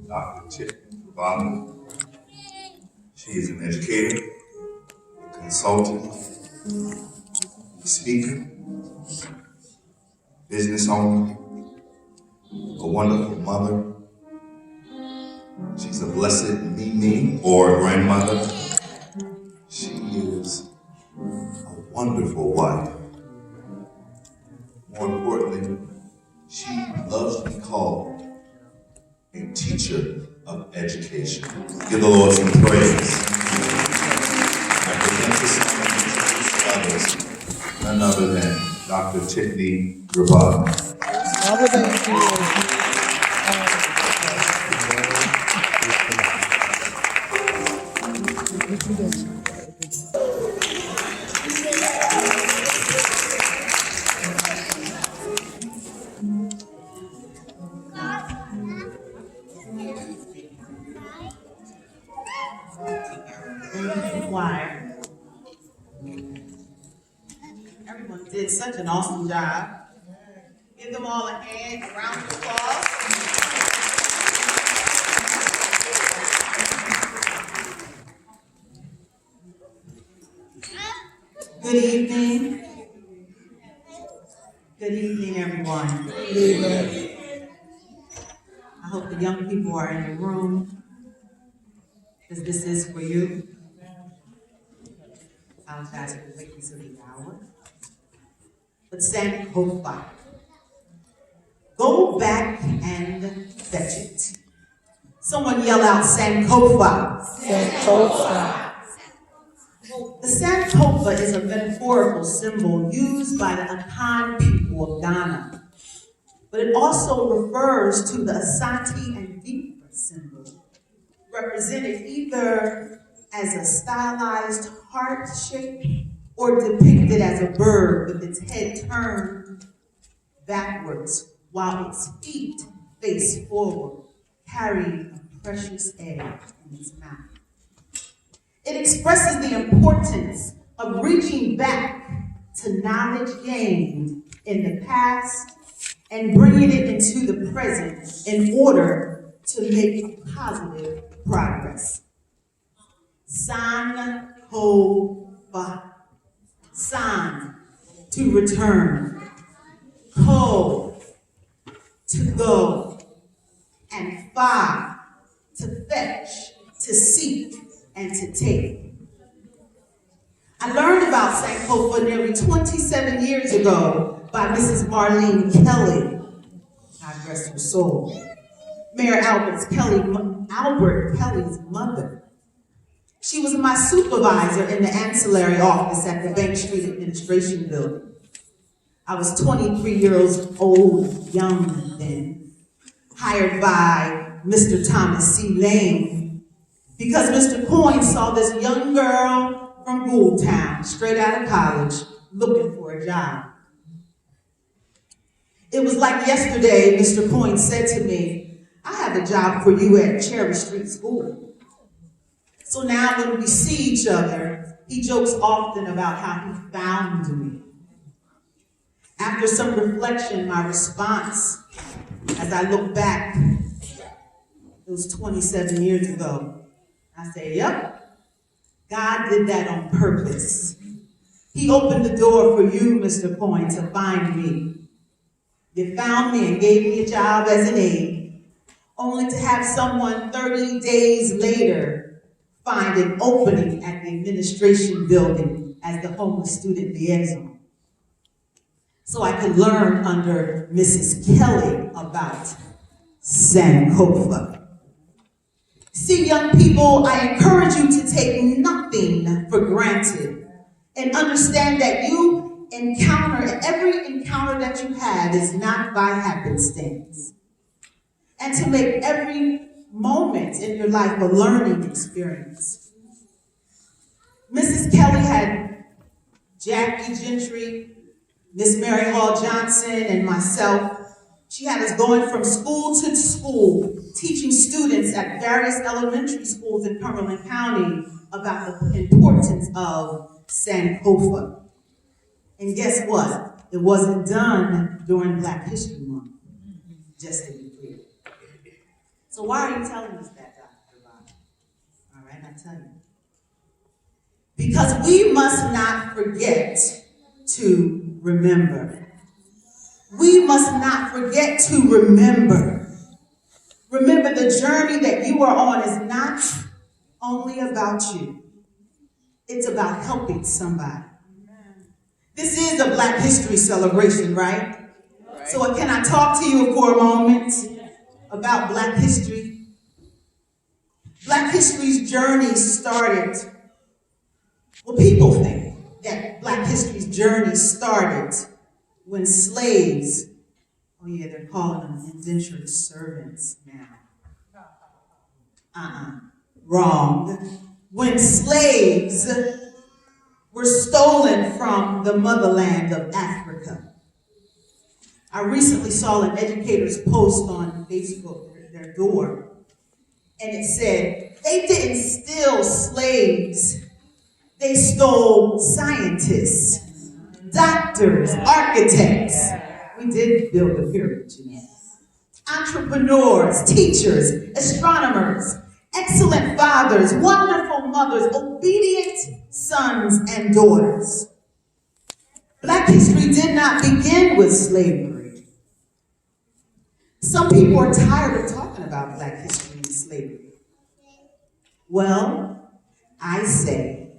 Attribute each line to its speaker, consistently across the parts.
Speaker 1: Dr. Tiffany Bond. She is an educator, a consultant, a speaker, business owner, a wonderful mother. She's a blessed Mimi or grandmother. She is a wonderful wife. More importantly, she loves to be called a teacher of education. Give the Lord some praise. I present this song to others, none other than Dr. Tiffany Bond.
Speaker 2: Choir. Everyone did such an awesome job. Give them all a hand, a round of applause. Good evening. Good evening, everyone. Good evening. I hope the young people are in the room, because this is for you. I apologize for the lateness of the hour. But SANKOFA. Go back and fetch it. Someone yell out SANKOFA.
Speaker 3: SANKOFA.
Speaker 2: The SANKOFA is a metaphorical symbol used by the Akan people of Ghana. But it also refers to the Asante and Vikra symbol, represented either as a stylized heart shape or depicted as a bird with its head turned backwards while its feet face forward, carrying a precious egg in its mouth. It expresses the importance of reaching back to knowledge gained in the past and bringing it into the present in order to make positive progress. SANKOFA. San, to return. Ko, to go. And fa, to fetch, to seek, and to take. I learned about SANKOFA nearly 27 years ago by Mrs. Marlene Kelly, God rest her soul, Mayor Albert Kelly's mother. She was my supervisor in the ancillary office at the Bank Street Administration Building. I was 23 years old, young then, hired by Mr. Thomas C. Lane because Mr. Coyne saw this young girl from Goultown, straight out of college, looking for a job. It was like yesterday, Mr. Coyne said to me, I have a job for you at Cherry Street School. So now when we see each other, he jokes often about how he found me. After some reflection, my response, as I look back, it was 27 years ago, I say, yep, God did that on purpose. He opened the door for you, Mr. Coyne, to find me. You found me and gave me a job as an aide, only to have someone 30 days later find an opening at the administration building as the homeless student liaison. So I could learn under Mrs. Kelly about SANKOFA. See, young people, I encourage you to take nothing for granted and understand that every encounter that you have is not by happenstance. And to make every moment in your life a learning experience. Mrs. Kelly had Jackie Gentry, Miss Mary Hall Johnson, and myself. She had us going from school to school, teaching students at various elementary schools in Cumberland County about the importance of SANKOFA. And guess what? It wasn't done during Black History Month, just to be clear. So why are you telling us that, Dr. Bob? All right, I'll tell you. Because we must not forget to remember. We must not forget to remember. Remember, the journey that you are on is not only about you. It's about helping somebody. This is a Black History celebration, right? So can I talk to you for a moment about Black history? Black history's journey started, well, people think that Black history's journey started when slaves, oh yeah, they're calling them indentured servants now. Wrong. When slaves were stolen from the motherland of Africa. I recently saw an educator's post on Facebook, their door, and it said, they didn't steal slaves, they stole scientists, doctors, architects. We did build the pyramids, you know. Entrepreneurs, teachers, astronomers, excellent fathers, wonderful mothers, obedient sons and daughters. Black history did not begin with slavery. Some people are tired of talking about Black history and slavery. Well, I say,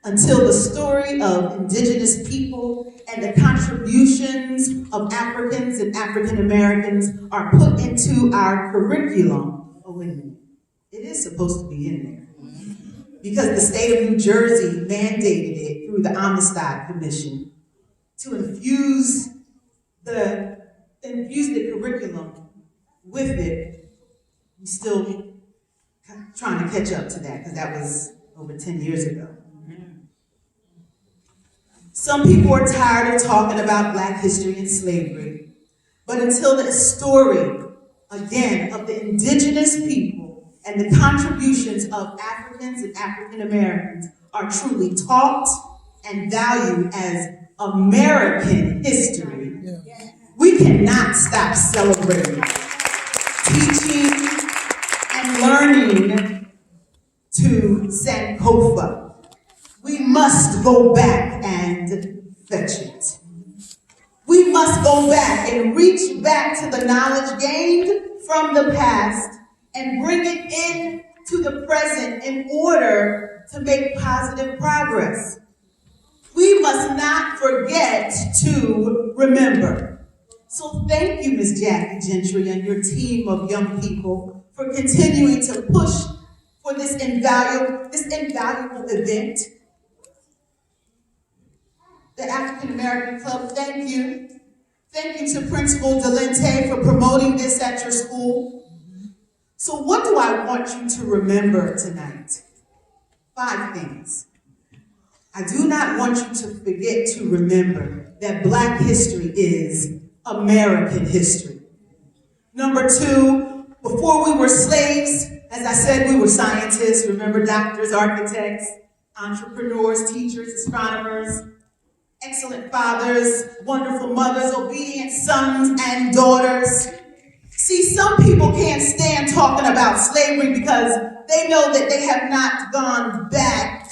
Speaker 2: until the story of indigenous people and the contributions of Africans and African Americans are put into our curriculum. Oh, wait a minute. It is supposed to be in there. Because the state of New Jersey mandated it through the Amistad Commission to infuse the curriculum with it. We're still trying to catch up to that because that was over 10 years ago. Some people are tired of talking about Black history and slavery, but until the story, again, of the indigenous people and the contributions of Africans and African Americans are truly taught and valued as American history, we cannot stop celebrating, teaching, and learning to SANKOFA. We must go back and fetch it. We must go back and reach back to the knowledge gained from the past and bring it into the present in order to make positive progress. We must not forget to remember. So thank you, Ms. Jackie Gentry and your team of young people for continuing to push for this invaluable event. The African American Club, thank you. Thank you to Principal Delente for promoting this at your school. So what do I want you to remember tonight? 5 things. I do not want you to forget to remember that Black history is American history. Number 2, before we were slaves, as I said, we were scientists. Remember, doctors, architects, entrepreneurs, teachers, astronomers, excellent fathers, wonderful mothers, obedient sons and daughters. See, some people can't stand talking about slavery because they know that they have not gone back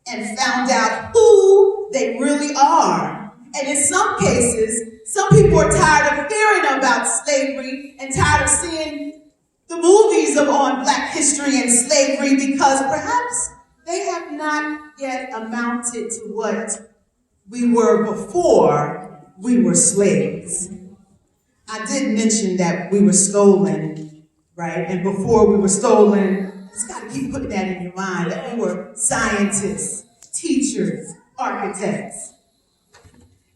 Speaker 2: and found out who they really are. And in some cases, some people are tired of hearing about slavery and tired of seeing the movies on Black history and slavery because perhaps they have not yet amounted to what we were before we were slaves. I did mention that we were stolen, right? And before we were stolen, just got to keep putting that in your mind, that we were scientists, teachers, architects.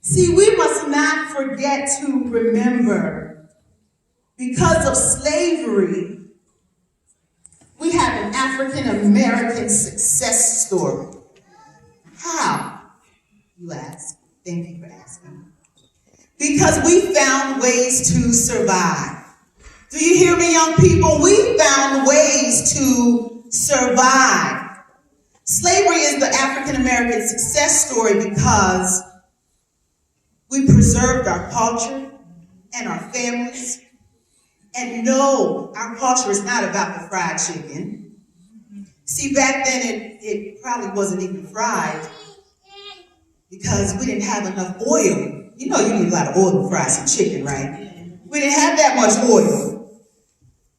Speaker 2: See, we must not forget to remember, because of slavery, we have an African American success story. How? You ask. Thank you for asking. Because we found ways to survive. Do you hear me, young people? We found ways to survive. Slavery is the African American success story because we preserved our culture and our families. And no, our culture is not about the fried chicken. See, back then it probably wasn't even fried because we didn't have enough oil. You know you need a lot of oil to fry some chicken, right? We didn't have that much oil.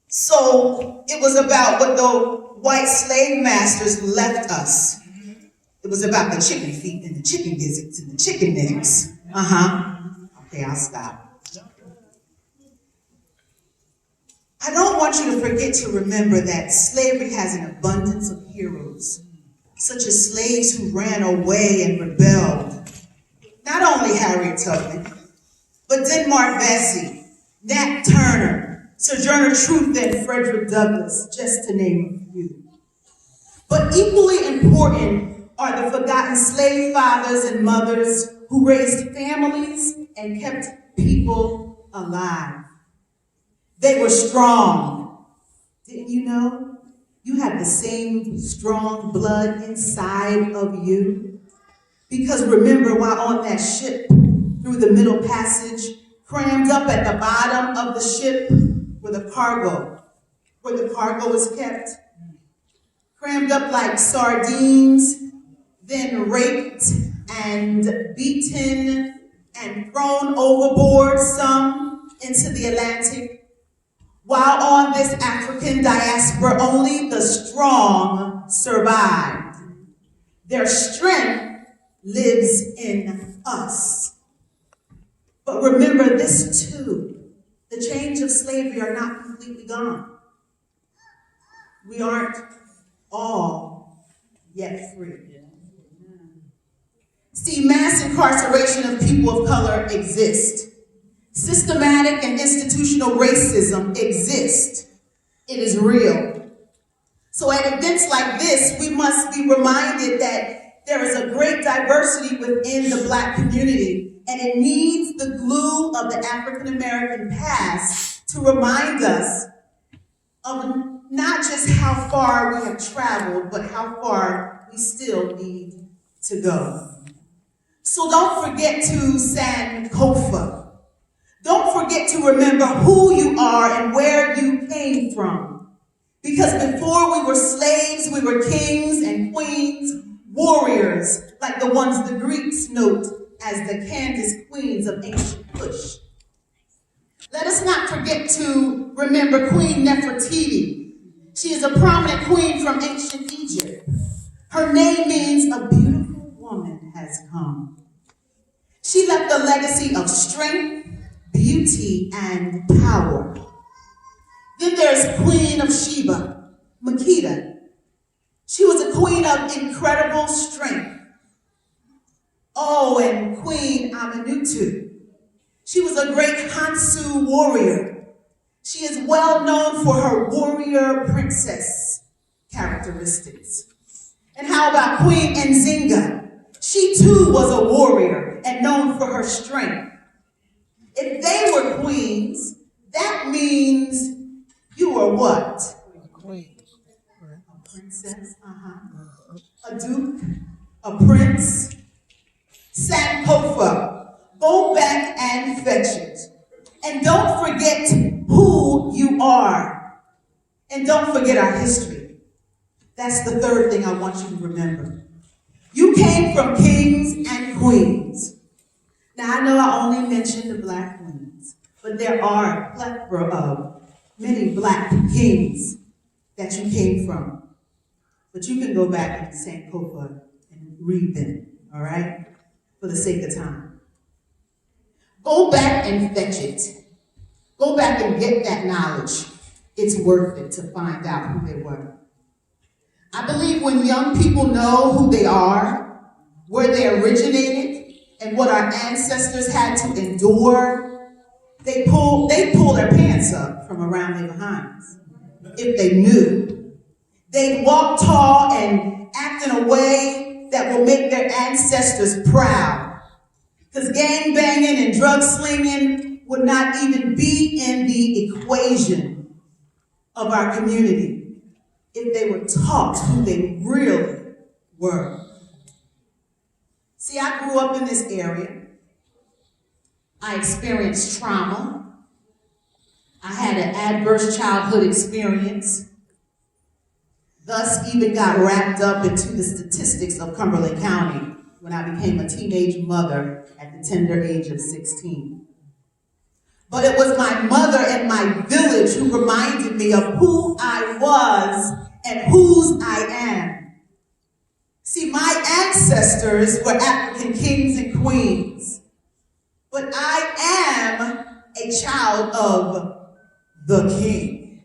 Speaker 2: So it was about what the white slave masters left us. It was about the chicken feet and the chicken gizzards and the chicken necks. Okay, I'll stop. I don't want you to forget to remember that slavery has an abundance of heroes, such as slaves who ran away and rebelled. Not only Harriet Tubman, but Denmark Vesey, Nat Turner, Sojourner Truth, and Frederick Douglass, just to name a few. But equally important are the forgotten slave fathers and mothers who raised families and kept people alive. They were strong. Didn't you know? You have the same strong blood inside of you. Because remember, while on that ship, through the Middle Passage, crammed up at the bottom of the ship were the cargo, where the cargo was kept. Crammed up like sardines, then raped and beaten and thrown overboard, some into the Atlantic. While on this African diaspora, only the strong survived. Their strength lives in us. But remember this too, the chains of slavery are not completely gone. We aren't all yet free. See, mass incarceration of people of color exists. Systematic and institutional racism exists. It is real. So at events like this, we must be reminded that there is a great diversity within the Black community, and it needs the glue of the African American past to remind us of not just how far we have traveled, but how far we still need to go. So don't forget to SANKOFA. Don't forget to remember who you are and where you came from. Because before we were slaves, we were kings and queens, warriors, like the ones the Greeks note as the Candace queens of ancient Kush. Let us not forget to remember Queen Nefertiti. She is a prominent queen from ancient Egypt. Her name means a beautiful woman has come. She left a legacy of strength, beauty, and power. Then there's Queen of Sheba, Makeda. She was a queen of incredible strength. Oh, and Queen Amenutu. She was a great Hansu warrior. She is well known for her warrior princess characteristics. And how about Queen Nzinga? She too was a warrior and known for her strength. If they were queens, that means you were what?
Speaker 3: A queen.
Speaker 2: A princess, a duke, a prince. SANKOFA, go back and fetch it. And don't forget who you are. And don't forget our history. That's the third thing I want you to remember. You came from kings and queens. Now, I know I only mentioned the Black queens, but there are a plethora of many Black kings that you came from. But you can go back into SANKOFA and read them, all right? For the sake of time. Go back and fetch it. Go back and get that knowledge. It's worth it to find out who they were. I believe when young people know who they are, where they originated, and what our ancestors had to endure, they pull their pants up from around their behinds. If they knew, they'd walk tall and act in a way that will make their ancestors proud. Because gang banging and drug slinging would not even be in the equation of our community if they were taught who they really were. See, I grew up in this area. I experienced trauma. I had an adverse childhood experience, thus even got wrapped up into the statistics of Cumberland County when I became a teenage mother at the tender age of 16. But it was my mother and my village who reminded me of who I was and whose I am. See, my ancestors were African kings and queens, but I am a child of the King.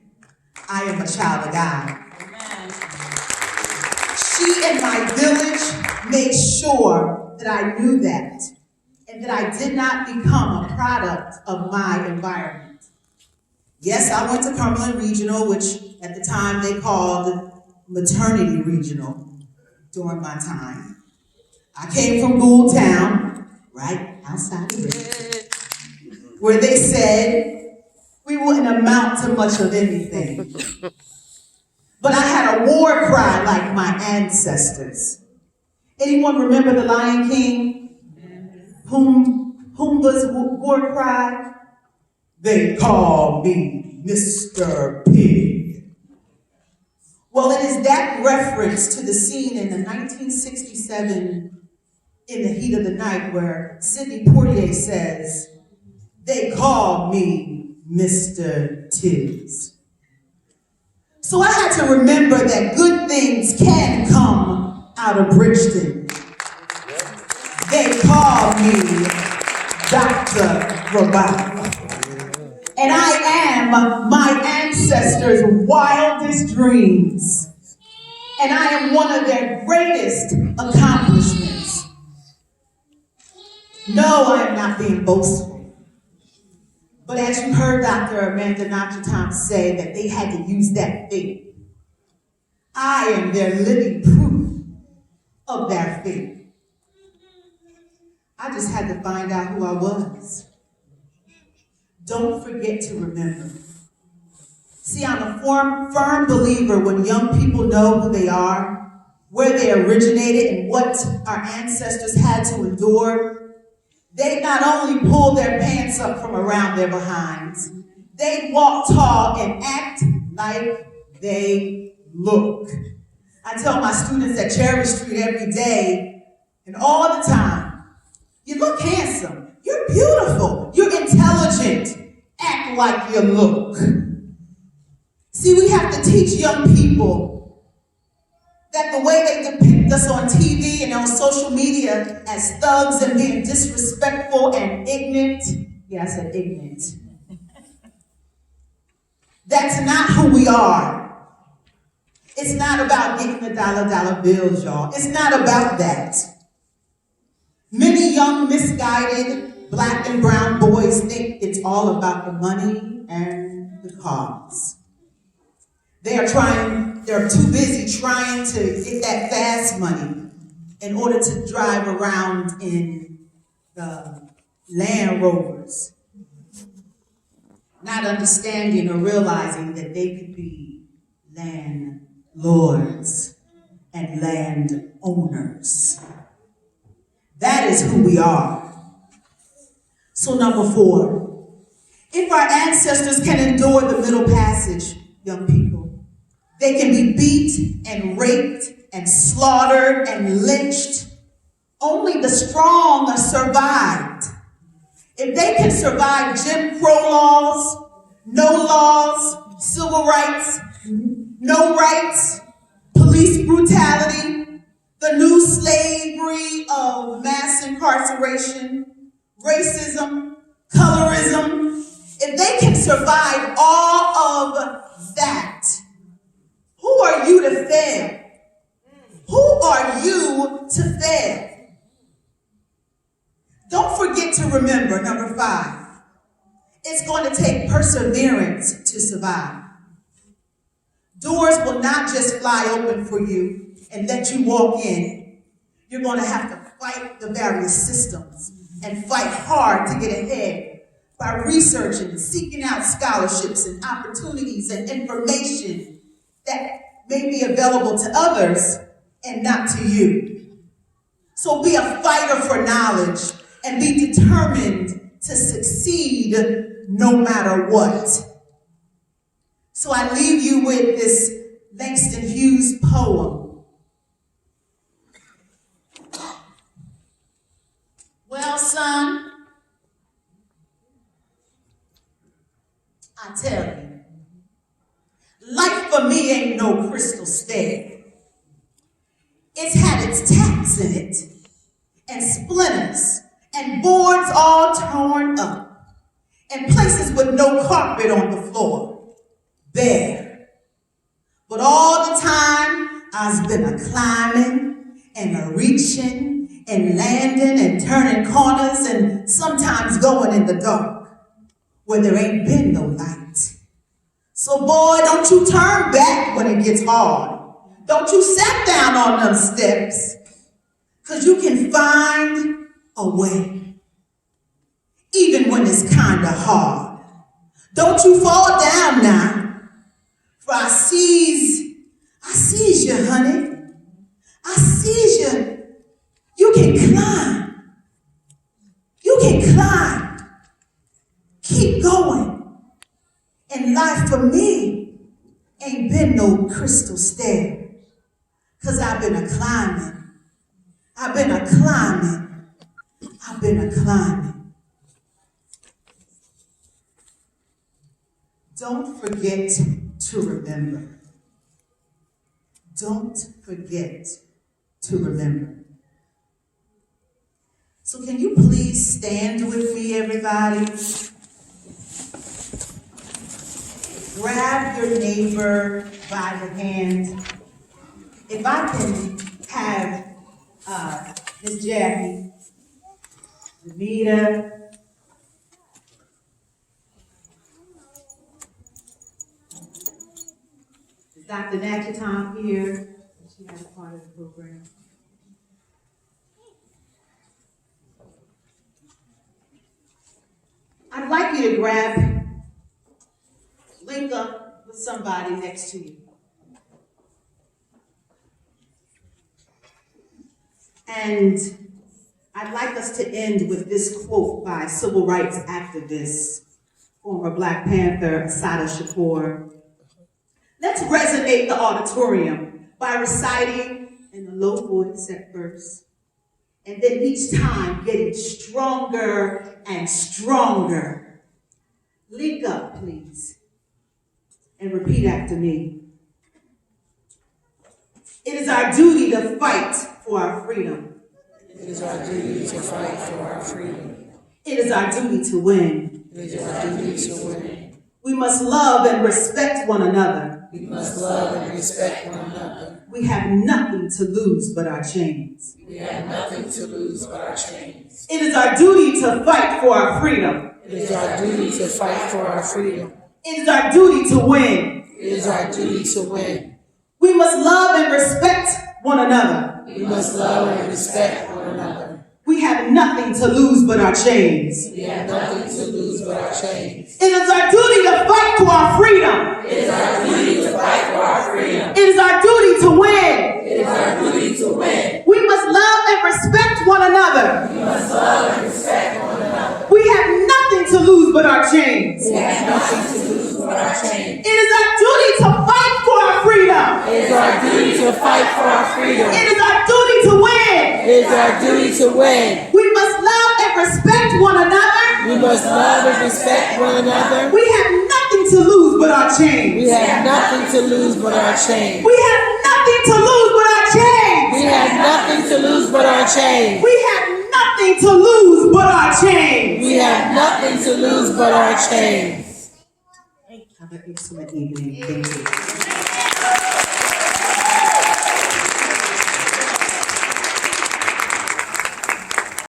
Speaker 2: I am a child of God. Amen. She and my village made sure that I knew that and that I did not become a product of my environment. Yes, I went to Cumberland Regional, which at the time they called Maternity Regional during my time. I came from Goultown, right outside of it, where they said we wouldn't amount to much of anything. But I had a war cry like my ancestors. Anyone remember the Lion King? Pumbaa's war cry? They call me Mr. Pig. Well, it is that reference to the scene in the 1967 In the Heat of the Night where Sidney Poitier says, they call me Mr. Tibbs. So I had to remember that good things can come out of Bridgeton. They call me Dr. Roboto. And I am my ancestors' wildest dreams. And I am one of their greatest accomplishments. No, I am not being boastful. But as you heard Dr. Amanda Nachatam say that they had to use that faith, I am their living proof of that faith. I just had to find out who I was. Don't forget to remember. See, I'm a firm believer when young people know who they are, where they originated, and what our ancestors had to endure. They not only pull their pants up from around their behinds, they walk tall and act like they look. I tell my students at Cherry Street every day and all the time, you look handsome, you're beautiful, you're intelligent, act like you look. See, we have to teach young people that the way they depict us on TV and on social media as thugs and being disrespectful and ignorant, yeah, I said ignorant. That's not who we are. It's not about getting the dollar bills, y'all. It's not about that. Many young, misguided black and brown boys think it's all about the money and the cars. They're too busy trying to get that fast money in order to drive around in the Land Rovers, not understanding or realizing that they could be landlords and landowners. That is who we are. So number 4, if our ancestors can endure the Middle Passage, young people, they can be beat and raped and slaughtered and lynched. Only the strong survived. If they can survive Jim Crow laws, no laws, civil rights, no rights, police brutality, the new slavery of mass incarceration, racism, colorism, if they can survive all of that, who are you to fail? Who are you to fail? Don't forget to remember, number 5, it's going to take perseverance to survive. Doors will not just fly open for you and let you walk in. You're going to have to fight the various systems and fight hard to get ahead by researching and seeking out scholarships and opportunities and information that may be available to others and not to you. So be a fighter for knowledge and be determined to succeed no matter what. So I leave you with this Langston Hughes poem. Well, son, I tell you, life for me ain't no crystal stair. It's had its tacks in it, and splinters, and boards all torn up, and places with no carpet on the floor, bare. But all the time, I've been a climbing, and a reaching, and landing, and turning corners, and sometimes going in the dark, where there ain't been no light. So boy, don't you turn back when it gets hard. Don't you sit down on them steps, 'cause you can find a way, even when it's kinda hard. Don't you fall down now, for I sees you, honey. I sees you. You can climb. You can climb. Keep going. And life for me ain't been no crystal stair. 'Cause I've been a climbing. I've been a climbing. I've been a climbing. Don't forget to remember. Don't forget to remember. So can you please stand with me, everybody? Grab your neighbor by the hand. If I can have Miss Jackie, Anita, is Dr. Natchaton here? She has a part of the program. I'd like you to link up with somebody next to you. And I'd like us to end with this quote by civil rights activist, former Black Panther, Assata Shakur. Let's resonate the auditorium by reciting in a low voice at first, and then each time getting stronger and stronger. Link up, please, and repeat after me. It is our duty to fight for our freedom.
Speaker 3: It is our duty to fight for our freedom.
Speaker 2: It is our duty to win.
Speaker 3: It is our duty to win.
Speaker 2: We must love and respect one another.
Speaker 3: We must love and respect one another.
Speaker 2: We have nothing to lose but our chains.
Speaker 3: We have nothing to lose but our chains.
Speaker 2: It is our duty to fight for our freedom.
Speaker 3: It is our duty to fight for our freedom.
Speaker 2: It is our duty to win.
Speaker 3: It is our duty to win.
Speaker 2: We must love and respect one another.
Speaker 3: We must love and respect one another.
Speaker 2: We have nothing to lose but our chains.
Speaker 3: We have nothing to lose but our chains.
Speaker 2: It is our duty to fight for our freedom.
Speaker 3: It is our duty to fight for our freedom.
Speaker 2: It is our duty to win.
Speaker 3: It is our duty to win.
Speaker 2: We must love and respect one another.
Speaker 3: We must love and respect one another.
Speaker 2: We have nothing to lose but our chains.
Speaker 3: We have nothing to lose but our chains.
Speaker 2: It is our duty to fight for our freedom.
Speaker 3: It is our duty to fight for our freedom.
Speaker 2: It is our duty to win.
Speaker 3: It is our duty to win.
Speaker 2: We must love and respect one another.
Speaker 3: We must love and respect one another.
Speaker 2: We have nothing to lose but our chains.
Speaker 3: We have nothing to lose but our chains.
Speaker 2: We have nothing to lose but our chains.
Speaker 3: We have nothing to lose but our chains.
Speaker 2: We have nothing to lose but our chains.
Speaker 3: We have nothing to lose but our chains.
Speaker 2: Have an excellent evening. Thank you.